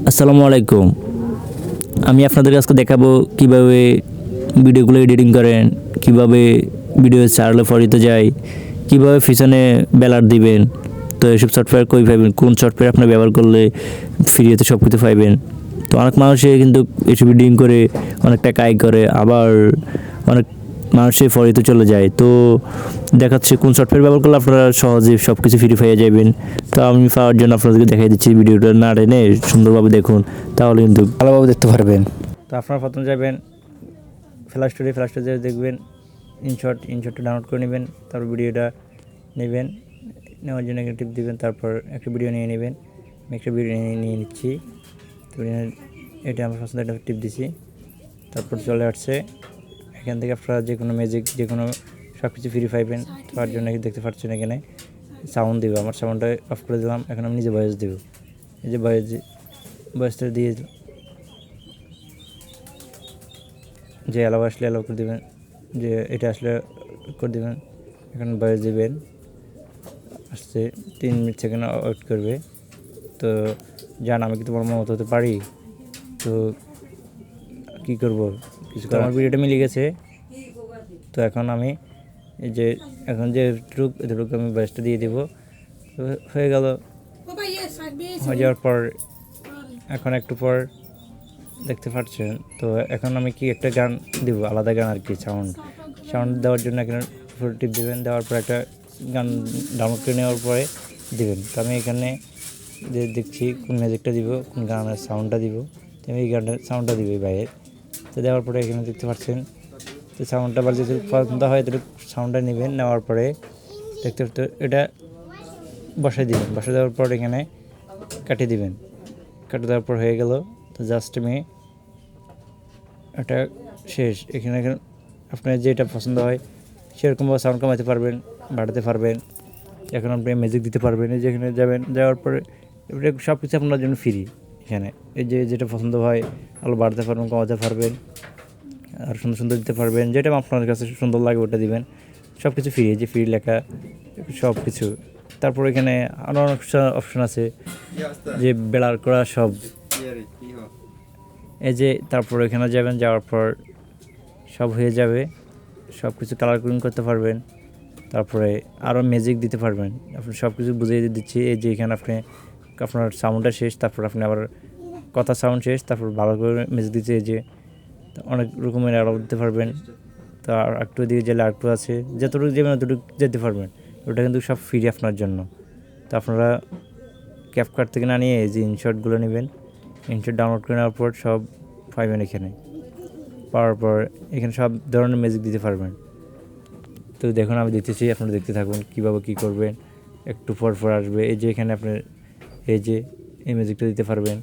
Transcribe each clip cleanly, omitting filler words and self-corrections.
আসসালামু আলাইকুম। আমি আপনাদের আজকে দেখাবো কিভাবে ভিডিওগুলো এডিটিং করেন, কিভাবে ভিডিও ছাড়লে ফরিতে যায়, কিভাবে পিছনে ব্যালার দিবেন। তো এসব সফটওয়্যার কই পাবেন, কোন সফটওয়্যার আপনি ব্যবহার করলে ফ্রিতে সব কিছু পাইবেন। তো অনেক মানুষে কিন্তু এসব এডিটিং করে অনেক টাকা আয় করে, আবার অনেক মানুষে ফরিতে চলে যায়। তো দেখাচ্ছে কোন সফটওয়্যার ব্যবহার করলে আপনারা সহজে সব কিছু ফ্রি পেয়ে যাবেন। তো আমি পাওয়ার জন্য আপনাদেরকে দেখাই দিচ্ছি, ভিডিওটা না টেনে সুন্দরভাবে দেখুন, তাহলে কিন্তু ভালোভাবে দেখতে পারবেন। তো আপনারা প্রথমে যাবেন ফ্ল্যাশ স্টোরে দেখবেন ইনশটটা ডাউনলোড করে নেবেন। তারপর ভিডিওটা নেবেন, নেওয়ার জন্য একটা টিপ দেবেন, তারপর একটা ভিডিও নিয়ে নেবেন। আমি একটা ভিডিও নিয়ে নিচ্ছি। তো এটা আমার পছন্দ, একটা টিপ দিছি, তারপর চলে আসছে। এখান থেকে আপনারা যে কোনো ম্যাজিক, যে কোনো সব কিছু ফ্রি পাইবেন। তার জন্য দেখতে পাচ্ছেন এখানে সাউন্ড দেবো, আমার সাউন্ডটা অফ করে দিলাম। এখন আমি নিজে ভয়েস দেবো। এই যে ভয়েসটা দিয়ে যে অ্যালাউ আসলে অ্যালাউ করে দেবেন, যে এটা আসলে করে দেবেন। এখন ভয়েস দেবেন, আসছে 3 মিনিট সেকেন্ড ওয়েট করবে। তো জান আমি কি তোমার মতো হতে পারি? তো কী করবো, কিছু আমার ভিডিওটা মিলে গেছে। তো এখন আমি এই যে এখন যে এতটুকু আমি ভয়েসটা দিয়ে দেবো। তো হয়ে গেল। হয়ে যাওয়ার পর এখন একটু পর দেখতে পাচ্ছেন। তো এখন আমি কি একটা গান দিব, আলাদা গান আর কি, সাউন্ড দেওয়ার জন্য এখানে ফুল টিপ দেবেন। দেওয়ার পর একটা গান ডাউনলোড করে নেওয়ার পরে দেবেন। তো আমি এখানে যে দেখছি কোন মিউজিকটা দিব, কোন গানের সাউন্ডটা দিব। তো আমি এই গানটার সাউন্ডটা দিব বাইরে। তো দেওয়ার পরে এখানে দেখতে পাচ্ছেন। তো সাউন্ডটা আবার যদি পছন্দ হয় তাহলে সাউন্ডটা নেবেন। নেওয়ার পরে দেখতে এটা বসাই দিবেন। বসা দেওয়ার পর এখানে কাটিয়ে দিবেন। কাটে দেওয়ার পর হয়ে গেল। তো জাস্ট আমি এটা শেষ। এখানে আপনার যেটা পছন্দ হয় সেরকমভাবে সাউন্ড কমাতে পারবেন, বাড়াতে পারবেন। এখন আপনি মিউজিক দিতে পারবেন। এই যেখানে যাবেন, যাওয়ার পরে এটা সব কিছু আপনার জন্য ফ্রি। এখানে এই যে যেটা পছন্দ হয় আলো বাড়াতে পারবেন, কমাতে পারবেন, আর সুন্দর সুন্দর দিতে পারবেন। যেটা আপনার কাছে সুন্দর লাগে ওটা দিবেন। সব কিছু ফ্রি, এই যে ফ্রি লেখা সব কিছু। তারপর এখানে আরও অনেক অপশন আছে, যে ব্লার করা সব। এই যে তারপর এখানে যাবেন, যাওয়ার পর সব হয়ে যাবে। সব কিছু কালার কোডিং করতে পারবেন। তারপরে আরও ম্যাজিক দিতে পারবেন। আপনি সব কিছু বুঝিয়ে দিচ্ছি। এই যে এখানে আপনার সাউন্ডটা শেষ, তারপর আপনি আবার কথা সাউন্ড শেষ, তারপর ভালো করে ম্যাজিক দিচ্ছে। এই যে অনেক রকমের আলো দিতে পারবেন। তো আর একটু দিকে গেলে আরেকটু আছে, যতটুকু যাবেন ততটুকু যেতে পারবেন। ওটা কিন্তু সব ফ্রি আপনার জন্য। তো আপনারা ক্যাপকাট থেকে না নিয়ে এই যে ইনশটগুলো নেবেন। ইনশট ডাউনলোড করে নেওয়ার পর সব পাইবেন এখানে। পাওয়ার পর এখানে সব ধরনের ম্যাজিক দিতে পারবেন। তো দেখুন আমি দেখতেছি, আপনারা দেখতে থাকুন কীভাবে কী করবেন। একটু পর আসবে। এই যে এখানে আপনার এই যে এই ম্যাজিকটা দিতে পারবেন,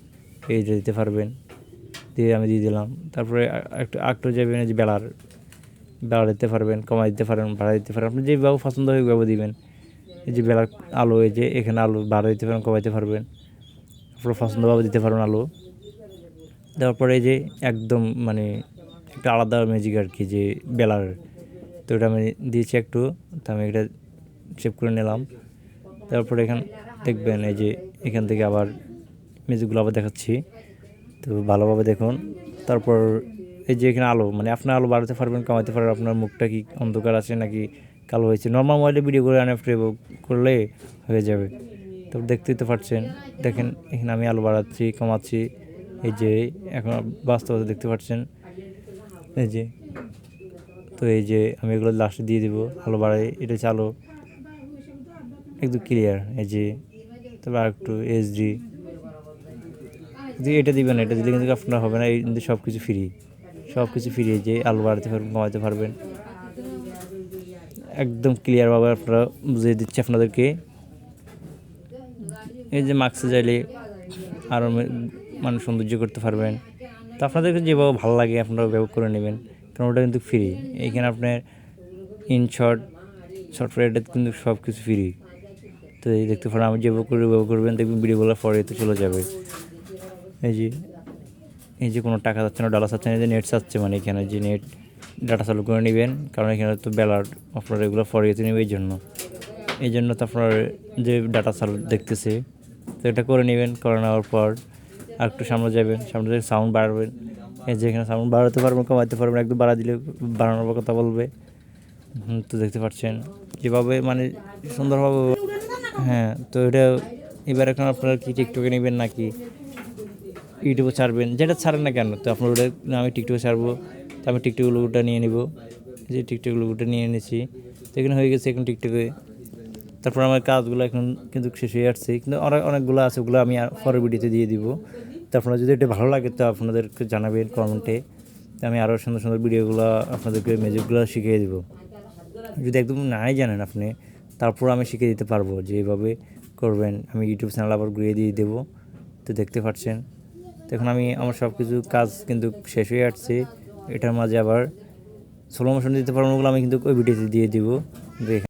এইটা দিতে পারবেন। দিয়ে আমি দিয়ে দিলাম। তারপরে একটু যাবেন, এই যে বেলার দিতে পারবেন, কমাই দিতে পারেন, ভাড়া দিতে পারেন। আপনি যেভাবে পছন্দ হয় ওইভাবে দিবেন। এই যে বেলার আলো, এই যে এখানে আলো ভাড়া দিতে পারেন, কমাইতে পারবেন। আপনার পছন্দভাবে দিতে পারবেন আলো। দেওয়ার পরে এই যে একদম মানে একটা আলাদা ম্যাজিক আর কি, যে বেলার। তো ওটা আমি দিয়েছি একটু। তো আমি এটা সেভ করে নিলাম। তারপরে দেখবেন এই যে এখান থেকে আবার মিউজিকগুলো আবার দেখাচ্ছি। তো ভালোভাবে দেখুন। তারপর এই যে এখানে আলো, মানে আপনার আলো বাড়াতে পারবেন, কমাতে পারবেন। আপনার মুখটা কি অন্ধকার আছে নাকি কালো হয়েছে, নর্মাল মোবাইলে ভিডিও করে করলে হয়ে যাবে। তো দেখতেই তো পাচ্ছেন। দেখেন এখানে আমি আলো বাড়াচ্ছি, কমাচ্ছি। এই যে এখন বাস্তবতা দেখতে পাচ্ছেন। এই যে তো এই যে আমি এগুলো লাস্টে দিয়ে দেবো, আলো বাড়াই। এটা হচ্ছে আলো একদম ক্লিয়ার। এই যে তবে আর একটু এইচডি এটা দিবেন। এটা দিলে কিন্তু আপনার হবে না। এই কিন্তু সব কিছু ফ্রি, এই যে আলো বাড়াতে পারবেন, কমাতে পারবেন। একদম ক্লিয়ারভাবে আপনারা বুঝিয়ে দিচ্ছি আপনাদেরকে। এই যে মাস্কে চাইলে আরও মানে সৌন্দর্য করতে পারবেন। তো আপনাদেরকে যেভাবে ভালো লাগে আপনারা ব্যবহার করে নেবেন, কারণ ওটা কিন্তু ফ্রি। এইখানে আপনার ইনশট সফটওয়্যারটা কিন্তু সব কিছু ফ্রি। তো এই দেখতে পারেন আমি যেভাবে করে ব্যবহার করবেন, দেখবেন ভিডিওগুলো পরে তো চলে যাবে। এই যে কোনো টাকা যাচ্ছে না, ডাটা চাচ্ছে না, যে নেট চাচ্ছে, মানে এখানে যে নেট ডাটা চালু করে নেবেন। কারণ এখানে তো বেলার আপনার এগুলো ফরিয়েতে নেবে, এই জন্য তো আপনার যে ডাটা চালু দেখতেছে, তো এটা করে নেবেন। করে নেওয়ার পর আর একটু সামনে যাবেন, সামনে থেকে সাউন্ড বাড়াবেন, এই যে এখানে সাউন্ড বাড়াতে পারবেন, কমাতে পারবেন, একদম বাড়া দিলে বাড়ানোর কথা বলবে। তো দেখতে পাচ্ছেন যেভাবে মানে সুন্দরভাবে। হ্যাঁ, তো এটা এবার এখন আপনারা কি টিকটকে নেবেন নাকি ইউটিউবে ছাড়বেন, যেটা ছাড়েন না কেন, তো আপনার ওটা আমি টিকটকে ছাড়বো, তো আমি টিকটক লোগোটা নিয়ে নিব, যে টিকটক লোগোটা নিয়ে এনেছি, তো এখানে হয়ে গেছে এখন টিকটকে। তারপর আমার কাজগুলো এখন কিন্তু শেষ হয়ে আসছে, কিন্তু অনেকগুলো আছে, ওগুলো আমি পরের ভিডিওতে দিয়ে দিব। তো আপনারা যদি এটা ভালো লাগে তো আপনাদেরকে জানাবেন কমেন্টে, তো আমি আরও সুন্দর সুন্দর ভিডিওগুলো আপনাদেরকে ম্যাজিকগুলো শিখিয়ে দেবো। যদি একদম নাই জানেন আপনি, তারপর আমি শিখিয়ে দিতে পারবো যে এইভাবে করবেন। আমি ইউটিউব চ্যানেল আবার ঘুরিয়ে দিয়ে দেবো, তো দেখতে পাচ্ছেন। তো এখন আমি আমার সব কিছু কাজ কিন্তু শেষ হয়ে আসছে, এটার মাঝে আবার স্লো মোশন দিতে পারবো, ওগুলো আমি কিন্তু ওই ভিডিওতে দিয়ে দিব।